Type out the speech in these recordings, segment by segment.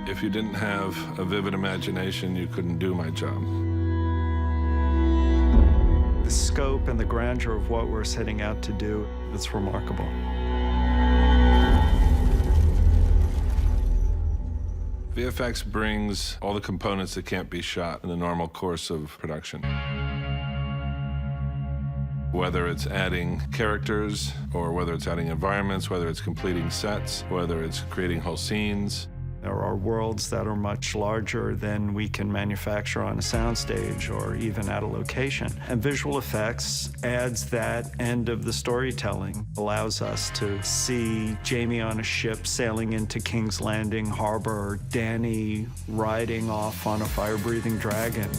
If you didn't have a vivid imagination, you couldn't do my job. The scope and the grandeur of what we're setting out to do, it's remarkable. VFX brings all the components that can't be shot in the normal course of production. Whether it's adding characters, or whether it's adding environments, whether it's completing sets, whether it's creating whole scenes. There are worlds that are much larger than we can manufacture on a soundstage or even at a location. And visual effects adds that end of the storytelling, allows us to see Jamie on a ship sailing into King's Landing Harbor, or Danny riding off on a fire-breathing dragon.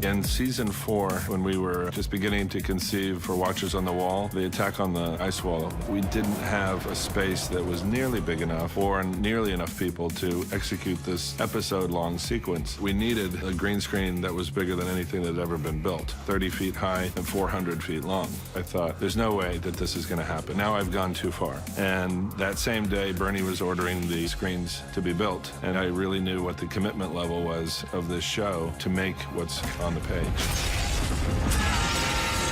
In season 4, when we were just beginning to conceive for Watchers on the Wall, the attack on the ice wall, we didn't have a space that was nearly big enough or nearly enough people to execute this episode-long sequence. We needed a green screen that was bigger than anything that had ever been built, 30 feet high and 400 feet long. I thought, there's no way that this is going to happen. Now I've gone too far. And that same day, Bernie was ordering the screens to be built, and I really knew what the commitment level was of this show to make what's on the page.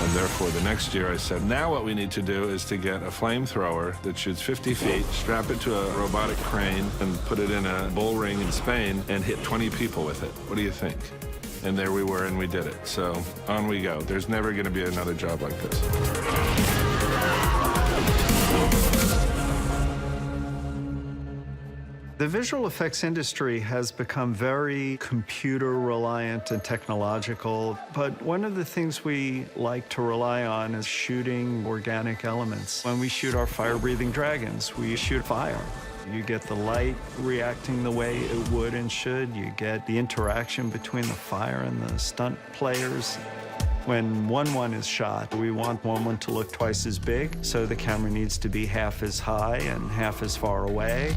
And therefore, the next year I said, now what we need to do is to get a flamethrower that shoots 50 feet, strap it to a robotic crane, and put it in a bull ring in Spain and hit 20 people with it. What do you think? And there we were, and we did it. So on we go. There's never going to be another job like this. The visual effects industry has become very computer-reliant and technological, but one of the things we like to rely on is shooting organic elements. When we shoot our fire-breathing dragons, we shoot fire. You get the light reacting the way it would and should. You get the interaction between the fire and the stunt players. When 1-1 is shot, we want 1-1 to look twice as big, so the camera needs to be half as high and half as far away.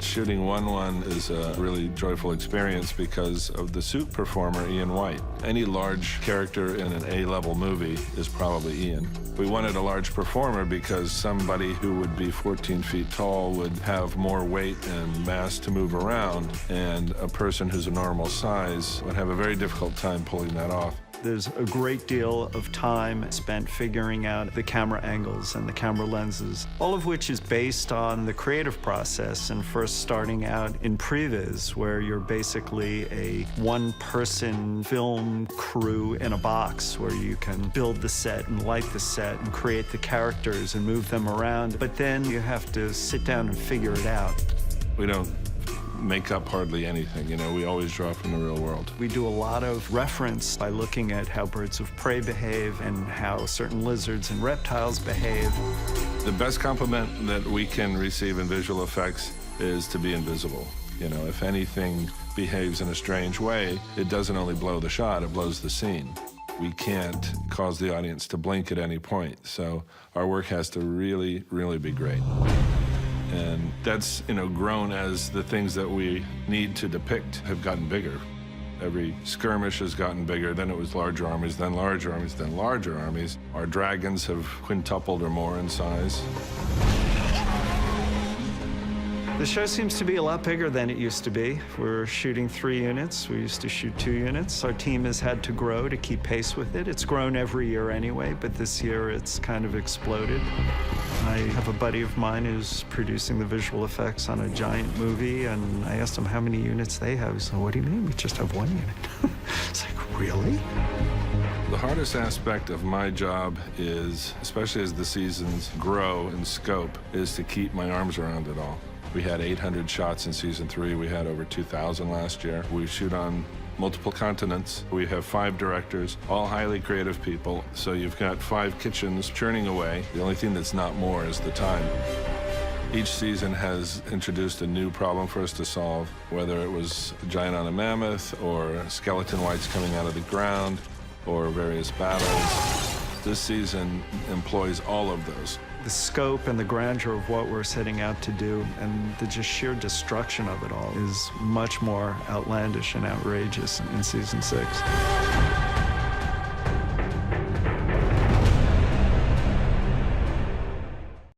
Shooting 1-1 is a really joyful experience because of the suit performer, Ian White. Any large character in an A-level movie is probably Ian. We wanted a large performer because somebody who would be 14 feet tall would have more weight and mass to move around, and a person who's a normal size would have a very difficult time pulling that off. There's a great deal of time spent figuring out the camera angles and the camera lenses, all of which is based on the creative process and first starting out in previs, where you're basically a one-person film crew in a box where you can build the set and light the set and create the characters and move them around. But then you have to sit down and figure it out. We don't make up hardly anything, you know, we always draw from the real world. We do a lot of reference by looking at how birds of prey behave and how certain lizards and reptiles behave. The best compliment that we can receive in visual effects is to be invisible. You know, if anything behaves in a strange way, it doesn't only blow the shot, it blows the scene. We can't cause the audience to blink at any point, so our work has to really, really be great. And that's, you know, grown as the things that we need to depict have gotten bigger. Every skirmish has gotten bigger, then it was larger armies, then larger armies, then larger armies. Our dragons have quintupled or more in size. The show seems to be a lot bigger than it used to be. We're shooting 3 units. We used to shoot 2 units. Our team has had to grow to keep pace with it. It's grown every year anyway, but this year it's kind of exploded. I have a buddy of mine who's producing the visual effects on a giant movie, and I asked him how many units they have. He said, what do you mean? We just have 1 unit. It's like, really? The hardest aspect of my job is, especially as the seasons grow in scope, is to keep my arms around it all. We had 800 shots in season 3. We had over 2,000 last year. We shoot on multiple continents. We have 5 directors, all highly creative people. So you've got 5 kitchens churning away. The only thing that's not more is the time. Each season has introduced a new problem for us to solve, whether it was a giant on a mammoth or skeleton whites coming out of the ground or various battles. This season employs all of those. The scope and the grandeur of what we're setting out to do and the just sheer destruction of it all is much more outlandish and outrageous in season 6.